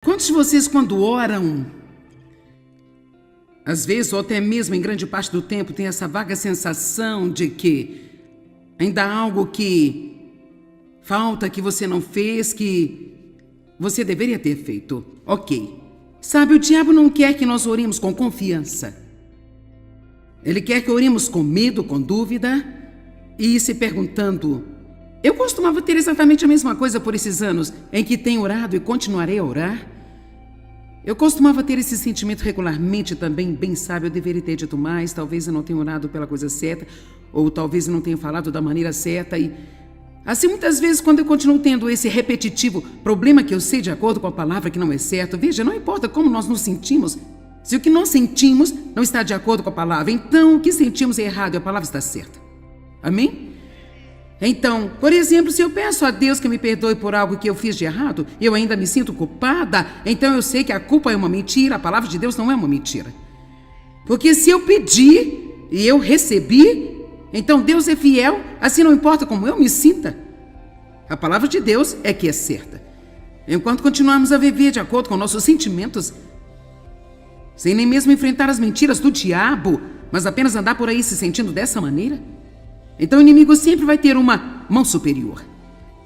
Quantos de vocês, quando oram, às vezes, ou até mesmo em grande parte do tempo, tem essa vaga sensação de que ainda há algo que falta, que você não fez, que você deveria ter feito? Ok. Sabe, o diabo não quer que nós oremos com confiança. Ele quer que oremos com medo, com dúvida e se perguntando. Eu costumava ter exatamente a mesma coisa por esses anos em que tenho orado e continuarei a orar. Eu costumava ter esse sentimento regularmente também, bem sabe, eu deveria ter dito mais, talvez eu não tenha orado pela coisa certa, ou talvez eu não tenha falado da maneira certa e... Assim, muitas vezes, quando eu continuo tendo esse repetitivo problema que eu sei de acordo com a palavra que não é certo, veja, não importa como nós nos sentimos, se o que nós sentimos não está de acordo com a palavra, então o que sentimos é errado e a palavra está certa. Amém? Então, por exemplo, se eu peço a Deus que me perdoe por algo que eu fiz de errado, eu ainda me sinto culpada, então eu sei que a culpa é uma mentira, a palavra de Deus não é uma mentira. Porque se eu pedir e eu recebi, então Deus é fiel, assim não importa como eu me sinta. A palavra de Deus é que é certa. Enquanto continuarmos a viver de acordo com nossos sentimentos, sem nem mesmo enfrentar as mentiras do diabo, mas apenas andar por aí se sentindo dessa maneira, então o inimigo sempre vai ter uma mão superior.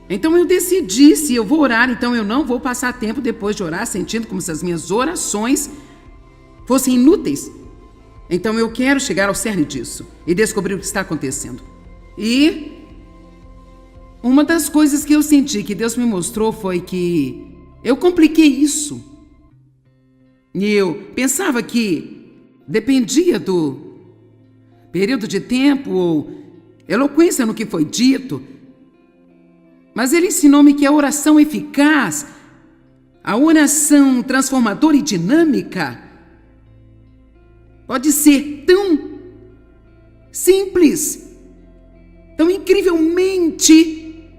Então eu decidi, se eu vou orar, então eu não vou passar tempo depois de orar sentindo como se as minhas orações fossem inúteis. Então eu quero chegar ao cerne disso e descobrir o que está acontecendo. E uma das coisas que eu senti que Deus me mostrou foi que eu compliquei isso. E eu pensava que dependia do período de tempo ou eloquência no que foi dito, mas ele ensinou-me que a oração eficaz, a oração transformadora e dinâmica, pode ser tão simples, tão incrivelmente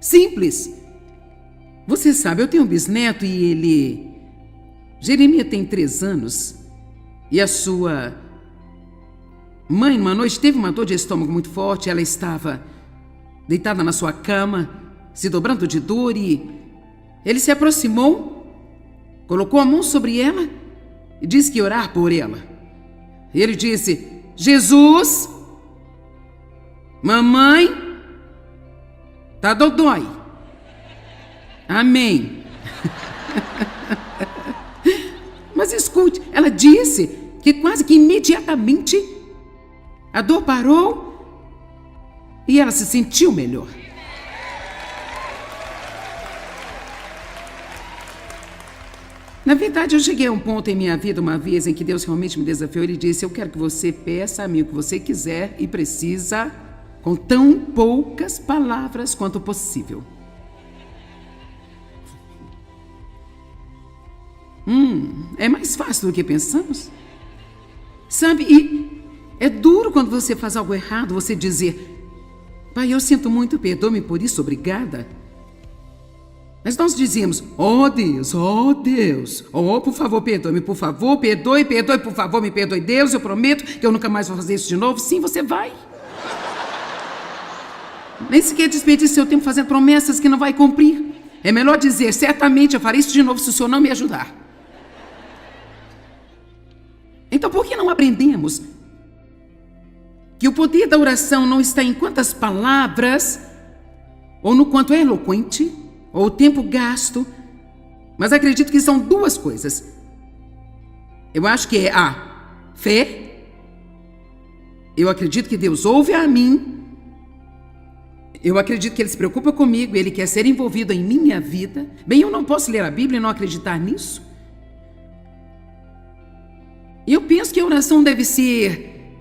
simples. Você sabe, eu tenho um bisneto e Jeremias tem 3 anos, e a sua mãe, uma noite, teve uma dor de estômago muito forte. Ela estava deitada na sua cama, se dobrando de dor, e ele se aproximou, colocou a mão sobre ela e disse que ia orar por ela. E ele disse: Jesus, mamãe, tá dodói. Amém. Mas escute, ela disse que quase que imediatamente a dor parou e ela se sentiu melhor. Na verdade, eu cheguei a um ponto em minha vida uma vez em que Deus realmente me desafiou. Ele disse: eu quero que você peça a mim o que você quiser e precisa com tão poucas palavras quanto possível. É mais fácil do que pensamos. Sabe, e é duro quando você faz algo errado, você dizer: Pai, eu sinto muito, perdoe-me por isso, obrigada. Mas nós dizíamos: oh Deus, oh, por favor, perdoe-me, por favor, perdoe, por favor, me perdoe, Deus, eu prometo que eu nunca mais vou fazer isso de novo. Sim, você vai. Nem sequer desperdice seu tempo fazendo promessas que não vai cumprir. É melhor dizer: certamente eu farei isso de novo se o Senhor não me ajudar. Então, por que não aprendemos que o poder da oração não está em quantas palavras, ou no quanto é eloquente, ou o tempo gasto, mas acredito que são 2 coisas. Eu acho que é a fé. Eu acredito que Deus ouve a mim. Eu acredito que Ele se preocupa comigo, Ele quer ser envolvido em minha vida. Bem, eu não posso ler a Bíblia e não acreditar nisso. E eu penso que a oração deve ser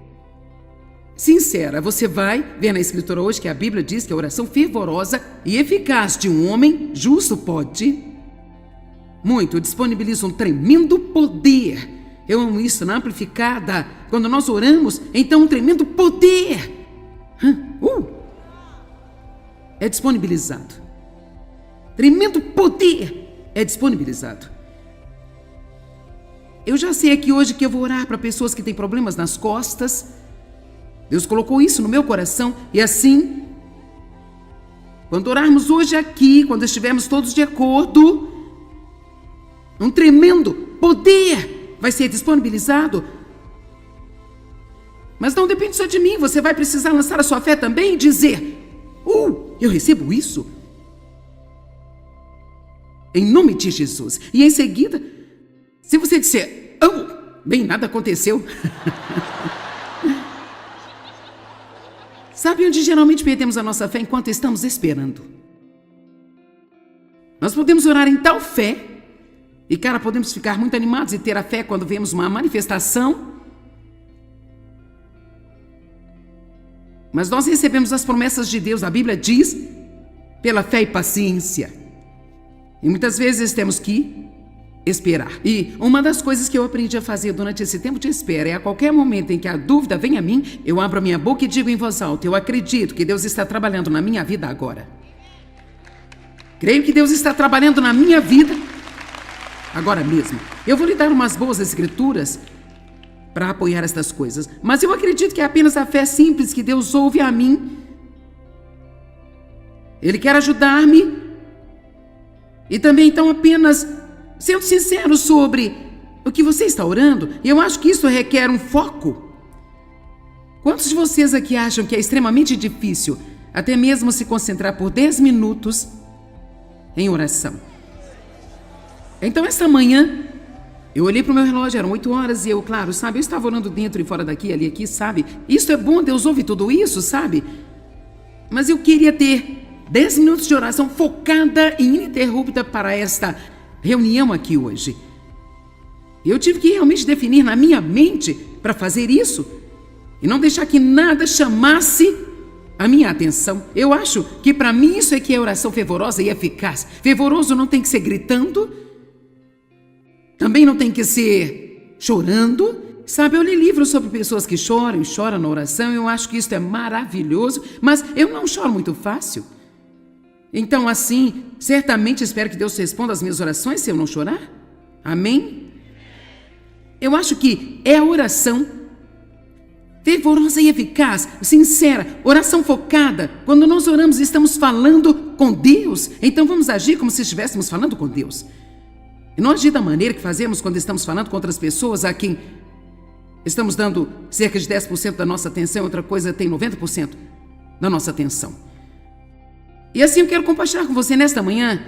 sincera. Você vai ver na Escritura hoje que a Bíblia diz que a oração fervorosa e eficaz de um homem justo pode muito, disponibiliza um tremendo poder. Eu amo isso na Amplificada. Quando nós oramos, então um tremendo poder é disponibilizado. Tremendo poder é disponibilizado. Eu já sei aqui hoje que eu vou orar para pessoas que têm problemas nas costas. Deus colocou isso no meu coração e assim, quando orarmos hoje aqui, quando estivermos todos de acordo, Um tremendo poder vai ser disponibilizado. Mas não depende só de mim. Você vai precisar lançar a sua fé também e dizer: eu recebo isso. Em nome de Jesus. E em seguida, se você disser: bem, nada aconteceu. Sabe onde geralmente perdemos a nossa fé? Enquanto estamos esperando. Nós podemos orar em tal fé, e podemos ficar muito animados e ter a fé quando vemos uma manifestação. Mas nós recebemos as promessas de Deus, a Bíblia diz, pela fé e paciência. E muitas vezes temos que esperar. E uma das coisas que eu aprendi a fazer durante esse tempo de espera é a qualquer momento em que a dúvida vem a mim, eu abro a minha boca e digo em voz alta: eu acredito que Deus está trabalhando na minha vida agora. Creio que Deus está trabalhando na minha vida agora mesmo. Eu vou lhe dar umas boas escrituras para apoiar estas coisas. Mas eu acredito que é apenas a fé simples que Deus ouve a mim. Ele quer ajudar-me. E também, então, apenas sendo sincero sobre o que você está orando. Eu acho que isso requer um foco. Quantos de vocês aqui acham que é extremamente difícil até mesmo se concentrar por 10 minutos em oração? Então, esta manhã, eu olhei para o meu relógio, eram 8 horas, e eu estava orando dentro e fora daqui, ali, aqui, sabe? Isso é bom, Deus ouve tudo isso, sabe? Mas eu queria ter 10 minutos de oração focada e ininterrupta para esta reunião aqui hoje. Eu tive que realmente definir na minha mente para fazer isso e não deixar que nada chamasse a minha atenção. Eu acho que para mim isso é que é oração fervorosa e eficaz. Fervoroso não tem que ser gritando, também não tem que ser chorando. Sabe, eu li livros sobre pessoas que choram e choram na oração. Eu acho que isso é maravilhoso, mas eu não choro muito fácil. Então, assim, certamente espero que Deus responda às minhas orações se eu não chorar. Amém? Eu acho que é a oração fervorosa e eficaz, sincera, oração focada. Quando nós oramos, estamos falando com Deus. Então vamos agir como se estivéssemos falando com Deus. E não agir da maneira que fazemos quando estamos falando com outras pessoas a quem estamos dando cerca de 10% da nossa atenção, outra coisa tem 90% da nossa atenção. E assim eu quero compartilhar com você nesta manhã.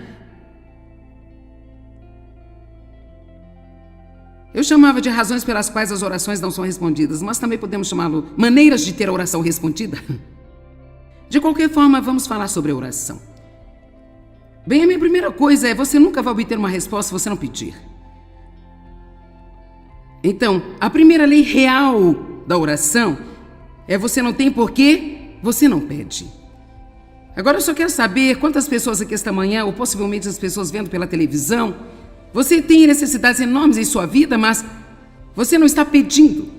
Eu chamava de razões pelas quais as orações não são respondidas, mas também podemos chamá-lo maneiras de ter a oração respondida. De qualquer forma, vamos falar sobre a oração. Bem, a minha primeira coisa é: você nunca vai obter uma resposta se você não pedir. Então, a primeira lei real da oração é: você não tem porque você não pede. Agora eu só quero saber quantas pessoas aqui esta manhã, ou possivelmente as pessoas vendo pela televisão, você tem necessidades enormes em sua vida, mas você não está pedindo.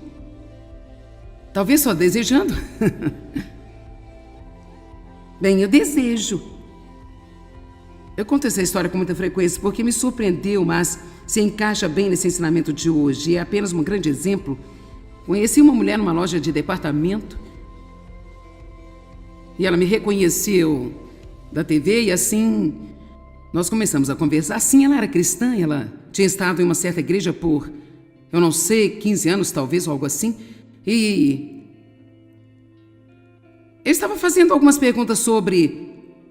Talvez só desejando. Bem, eu desejo. Eu conto essa história com muita frequência porque me surpreendeu, mas se encaixa bem nesse ensinamento de hoje. É apenas um grande exemplo. Conheci uma mulher numa loja de departamento e ela me reconheceu da TV e assim nós começamos a conversar. Sim, ela era cristã, ela tinha estado em uma certa igreja por, eu não sei, 15 anos talvez, ou algo assim. E eu estava fazendo algumas perguntas sobre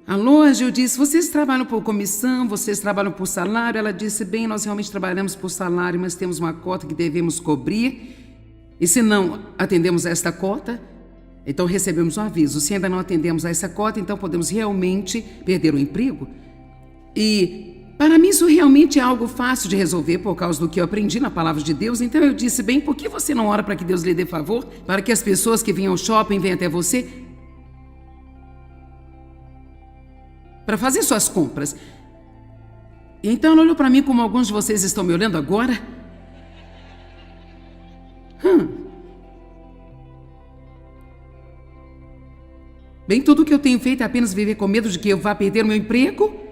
a loja. Eu disse: vocês trabalham por comissão, vocês trabalham por salário? Ela disse: bem, nós realmente trabalhamos por salário, mas temos uma cota que devemos cobrir. E se não atendemos a esta cota, então recebemos um aviso. Se ainda não atendemos a essa cota, então podemos realmente perder o emprego. E para mim isso realmente é algo fácil de resolver por causa do que eu aprendi na palavra de Deus. Então eu disse: bem, por que você não ora para que Deus lhe dê favor? Para que as pessoas que vêm ao shopping venham até você para fazer suas compras. Então ela olhou para mim como alguns de vocês estão me olhando agora. Bem, tudo o que eu tenho feito é apenas viver com medo de que eu vá perder o meu emprego?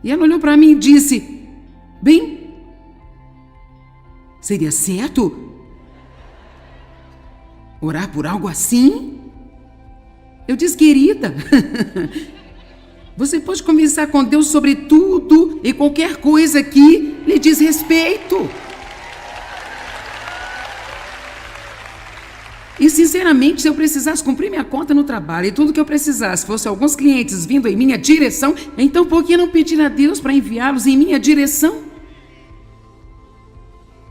E ela olhou para mim e disse: bem, seria certo orar por algo assim? Eu disse: querida, Você pode conversar com Deus sobre tudo e qualquer coisa que lhe diz respeito. E, sinceramente, se eu precisasse cumprir minha conta no trabalho e tudo que eu precisasse fosse alguns clientes vindo em minha direção, então por que não pedir a Deus para enviá-los em minha direção?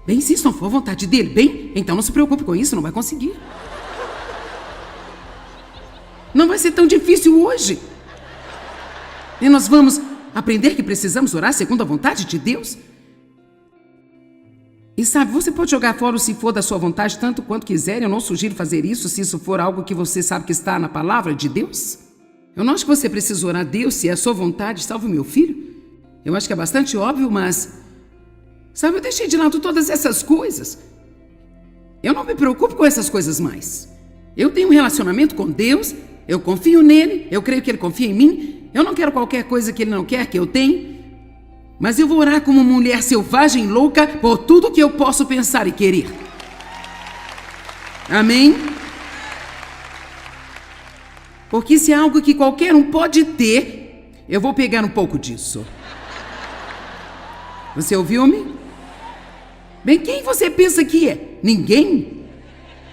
Bem, se isso não for a vontade dele, bem, então não se preocupe com isso, não vai conseguir. Não vai ser tão difícil hoje. E nós vamos aprender que precisamos orar segundo a vontade de Deus. E sabe, você pode jogar fora o se for da sua vontade tanto quanto quiser. Eu não sugiro fazer isso se isso for algo que você sabe que está na palavra de Deus. Eu não acho que você precisa orar a Deus se é a sua vontade, salve o meu filho. Eu acho que é bastante óbvio, mas... sabe, eu deixei de lado todas essas coisas. Eu não me preocupo com essas coisas mais. Eu tenho um relacionamento com Deus, eu confio nele, eu creio que ele confia em mim. Eu não quero qualquer coisa que ele não quer que eu tenha. Mas eu vou orar como mulher selvagem louca por tudo que eu posso pensar e querer. Amém? Porque se é algo que qualquer um pode ter, eu vou pegar um pouco disso. Você ouviu-me? Bem, quem você pensa que é? Ninguém?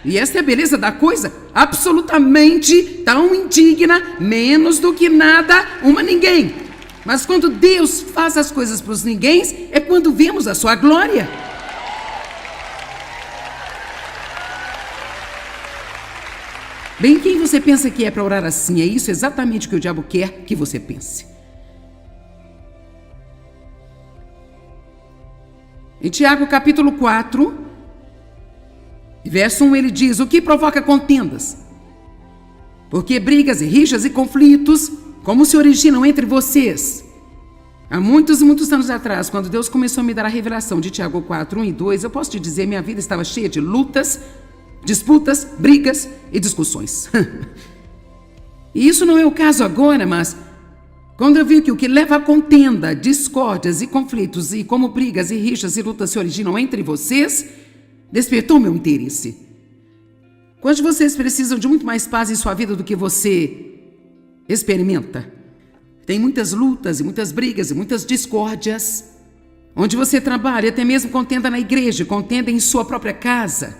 E essa é a beleza da coisa, absolutamente tão indigna, menos do que nada, uma ninguém. Mas quando Deus faz as coisas para os ninguéms, é quando vemos a sua glória. Bem, quem você pensa que é para orar assim? É isso exatamente o que o diabo quer que você pense. Em Tiago capítulo 4, verso 1, ele diz: o que provoca contendas? Porque brigas e rixas e conflitos, como se originam entre vocês? Há muitos e muitos anos atrás, quando Deus começou a me dar a revelação de Tiago 4, 1 e 2, eu posso te dizer, minha vida estava cheia de lutas, disputas, brigas e discussões. E isso não é o caso agora, mas quando eu vi que o que leva a contenda, discórdias e conflitos, e como brigas e rixas e lutas se originam entre vocês, despertou meu interesse. Quantos de vocês precisam de muito mais paz em sua vida do que você experimenta? Tem muitas lutas e muitas brigas e muitas discórdias. Onde você trabalha, até mesmo contenda na igreja, contenda em sua própria casa.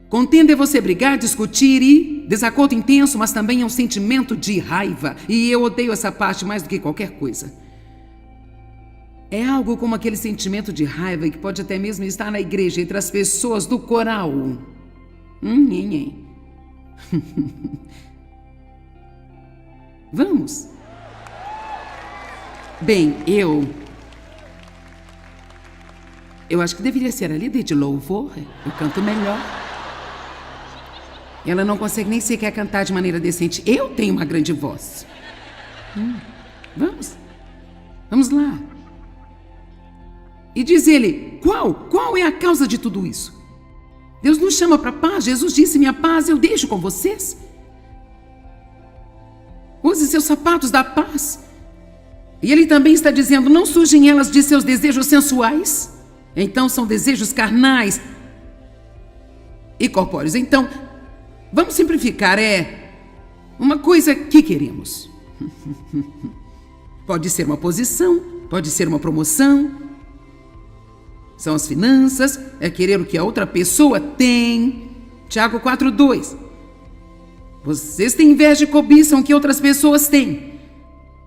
Contenda é você brigar, discutir e desacordo intenso, mas também é um sentimento de raiva. E eu odeio essa parte mais do que qualquer coisa. É algo como aquele sentimento de raiva que pode até mesmo estar na igreja, entre as pessoas do coral. Vamos. Bem, eu acho que deveria ser a líder de louvor. Eu canto melhor. Ela não consegue nem sequer cantar de maneira decente. Eu tenho uma grande voz. Vamos lá. E diz ele, qual é a causa de tudo isso? Deus nos chama para a paz. Jesus disse, minha paz eu deixo com vocês. Use seus sapatos da paz. E ele também está dizendo, não surgem elas de seus desejos sensuais? Então são desejos carnais e corpóreos. Então, vamos simplificar, é uma coisa que queremos. Pode ser uma posição, pode ser uma promoção. São as finanças, é querer o que a outra pessoa tem. Tiago 4:2. Vocês têm inveja e cobiçam o que outras pessoas têm.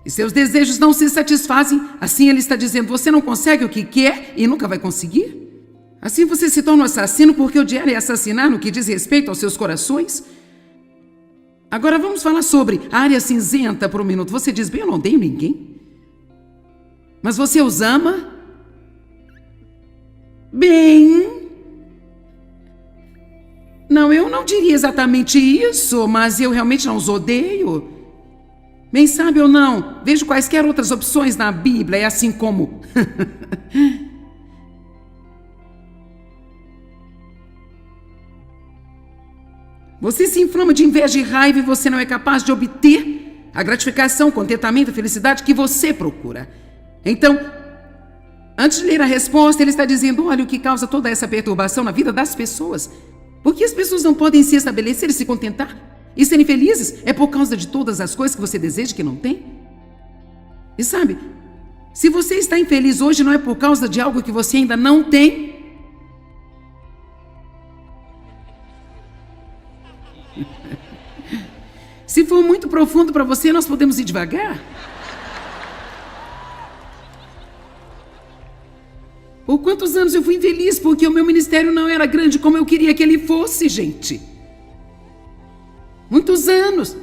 E seus desejos não se satisfazem. Assim ele está dizendo, você não consegue o que quer e nunca vai conseguir. Assim você se torna um assassino porque odiar é assassinar no que diz respeito aos seus corações. Agora vamos falar sobre a área cinzenta por um minuto. Você diz, bem, eu não odeio ninguém. Mas você os ama? Bem, não, eu não diria exatamente isso, mas eu realmente não os odeio. Bem, sabe ou não, vejo quaisquer outras opções na Bíblia, é assim como... Você se inflama de inveja e raiva e você não é capaz de obter a gratificação, o contentamento, a felicidade que você procura. Então, antes de ler a resposta, ele está dizendo, olha o que causa toda essa perturbação na vida das pessoas. Porque as pessoas não podem se estabelecer e se contentar e serem felizes? É por causa de todas as coisas que você deseja que não tem? E sabe, se você está infeliz hoje, não é por causa de algo que você ainda não tem. Se for muito profundo para você, nós podemos ir devagar. Por quantos anos eu fui infeliz porque o meu ministério não era grande como eu queria que ele fosse, gente? Muitos anos.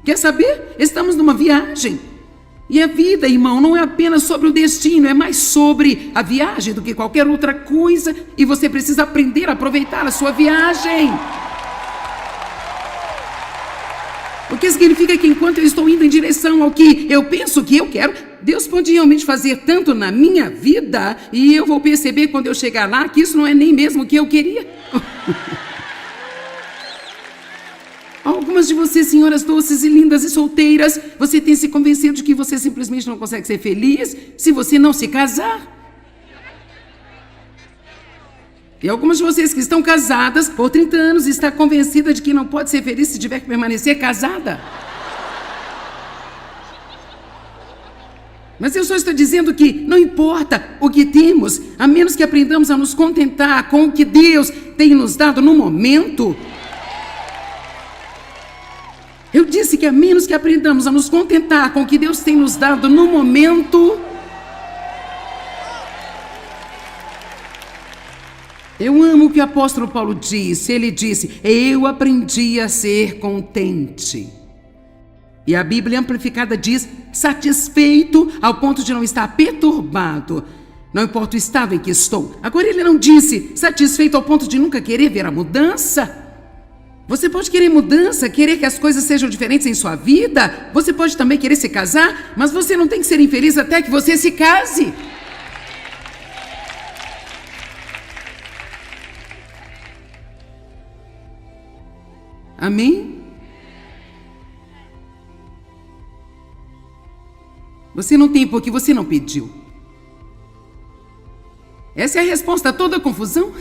Quer saber? Estamos numa viagem. E a vida, irmão, não é apenas sobre o destino, é mais sobre a viagem do que qualquer outra coisa. E você precisa aprender a aproveitar a sua viagem. O que significa que enquanto eu estou indo em direção ao que eu penso que eu quero, Deus pode realmente fazer tanto na minha vida, e eu vou perceber quando eu chegar lá que isso não é nem mesmo o que eu queria. Algumas de vocês, senhoras doces e lindas e solteiras, você tem se convencido de que você simplesmente não consegue ser feliz se você não se casar. E algumas de vocês que estão casadas por 30 anos está convencida de que não pode ser feliz se tiver que permanecer casada. Mas eu só estou dizendo que não importa o que temos, a menos que aprendamos a nos contentar com o que Deus tem nos dado no momento. Eu disse que a menos que aprendamos a nos contentar com o que Deus tem nos dado no momento, eu amo o que o apóstolo Paulo disse. Ele disse: eu aprendi a ser contente. E a Bíblia Amplificada diz: satisfeito ao ponto de não estar perturbado, não importa o estado em que estou. Agora ele não disse satisfeito ao ponto de nunca querer ver a mudança. Você pode querer mudança, querer que as coisas sejam diferentes em sua vida. Você pode também querer se casar, mas você não tem que ser infeliz até que você se case. Amém? Você não tem porque você não pediu. Essa é a resposta a toda a confusão.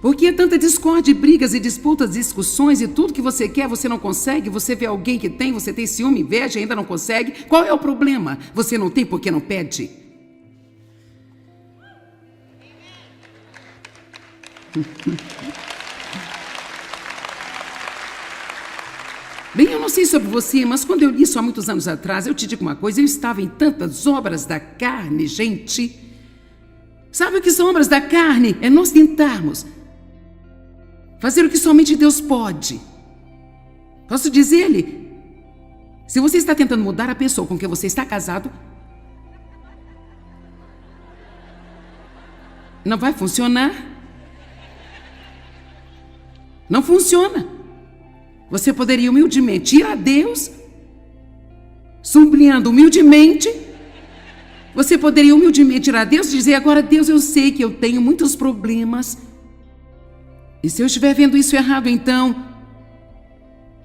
Por que é tanta discórdia, brigas e disputas, discussões e tudo que você quer, você não consegue? Você vê alguém que tem, você tem ciúme, inveja e ainda não consegue? Qual é o problema? Você não tem porque não pede. Bem, eu não sei sobre você, mas quando eu li isso há muitos anos atrás, eu te digo uma coisa, eu estava em tantas obras da carne, gente. Sabe o que são obras da carne? É nós tentarmos fazer o que somente Deus pode. Posso dizer-lhe, se você está tentando mudar a pessoa com quem você está casado, não vai funcionar. Não funciona. Você poderia humildemente ir a Deus, sublinhando humildemente. Você poderia humildemente ir a Deus e dizer: agora, Deus, eu sei que eu tenho muitos problemas. E se eu estiver vendo isso errado, então,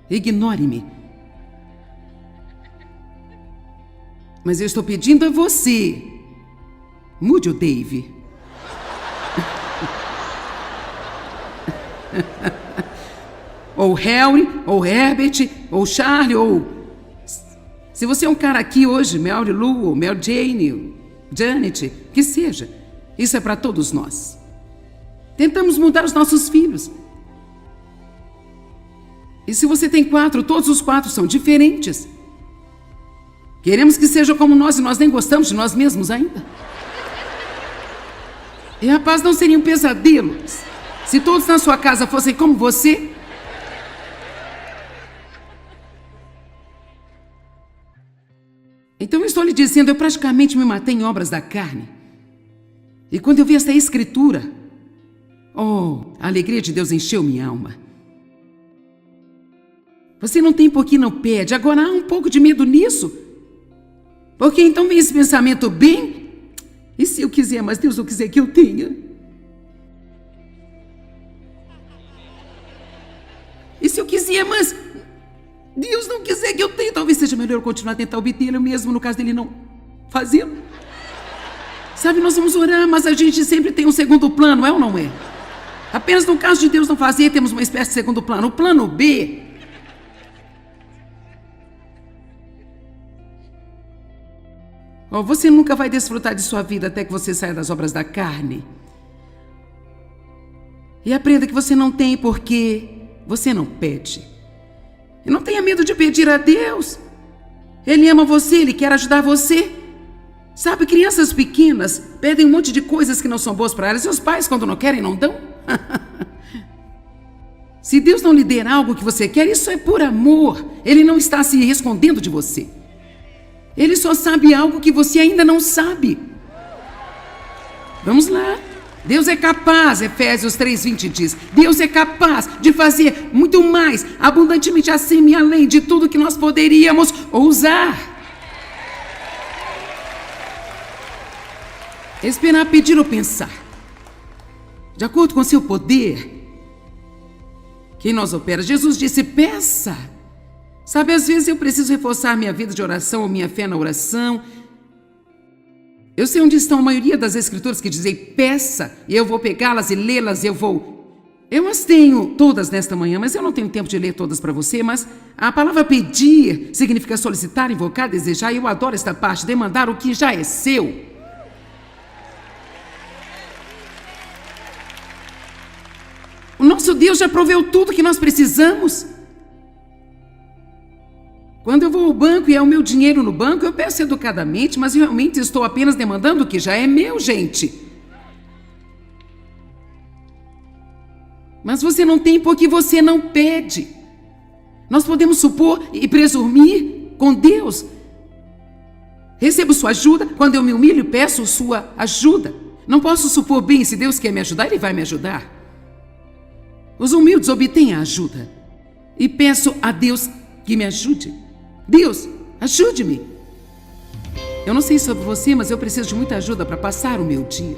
ignore-me. Mas eu estou pedindo a você, mude o Dave. Ou Harry, ou Herbert, ou Charlie, ou... Se você é um cara aqui hoje, Mary Lou, ou Mary Jane, Janet, que seja, isso é para todos nós. Tentamos mudar os nossos filhos. E se você tem 4, todos os 4 são diferentes. Queremos que sejam como nós e nós nem gostamos de nós mesmos ainda. E rapaz, não seriam pesadelos se todos na sua casa fossem como você? Então eu estou lhe dizendo, eu praticamente me matei em obras da carne. E quando eu vi esta escritura, a alegria de Deus encheu minha alma. Você não tem por que não pede. Agora há um pouco de medo nisso. Porque então vem esse pensamento: bem, e se eu quiser, mas Deus não quiser que eu tenha? E se eu quiser, mas Deus não quiser que eu tenha? Talvez seja melhor eu continuar a tentar obtê-lo mesmo, no caso dele não fazê-lo. Sabe, nós vamos orar, mas a gente sempre tem um segundo plano, é ou não é? Apenas no caso de Deus não fazer, temos uma espécie de segundo plano. O plano B Oh, você nunca vai desfrutar de sua vida até que você saia das obras da carne. E aprenda que você não tem porque você não pede. E não tenha medo de pedir a Deus. Ele ama você, Ele quer ajudar você. Sabe, crianças pequenas pedem um monte de coisas que não são boas para elas. Seus pais, quando não querem, não dão. Se Deus não lhe der algo que você quer, isso é por amor. Ele não está se escondendo de você. Ele só sabe algo que você ainda não sabe. Vamos lá. Deus é capaz, Efésios 3:20 diz, Deus é capaz de fazer muito mais, abundantemente acima e além de tudo que nós poderíamos ousar. Esperar, pedir ou pensar. De acordo com seu poder, quem nós opera. Jesus disse, peça. Sabe, às vezes eu preciso reforçar minha vida de oração ou minha fé na oração. Eu sei onde estão a maioria das escrituras que dizem peça, e eu vou pegá-las e lê-las, Eu as tenho todas nesta manhã, mas eu não tenho tempo de ler todas para você, mas a palavra pedir significa solicitar, invocar, desejar, e eu adoro esta parte, demandar o que já é seu. O nosso Deus já proveu tudo que nós precisamos. Quando eu vou ao banco e é o meu dinheiro no banco, eu peço educadamente, mas realmente estou apenas demandando o que já é meu, gente. Mas você não tem porque você não pede. Nós podemos supor e presumir com Deus. Recebo sua ajuda, quando eu me humilho, peço sua ajuda. Não posso supor bem, se Deus quer me ajudar, Ele vai me ajudar. Os humildes obtêm a ajuda. E peço a Deus que me ajude. Deus, ajude-me. Eu não sei sobre você, mas eu preciso de muita ajuda para passar o meu dia.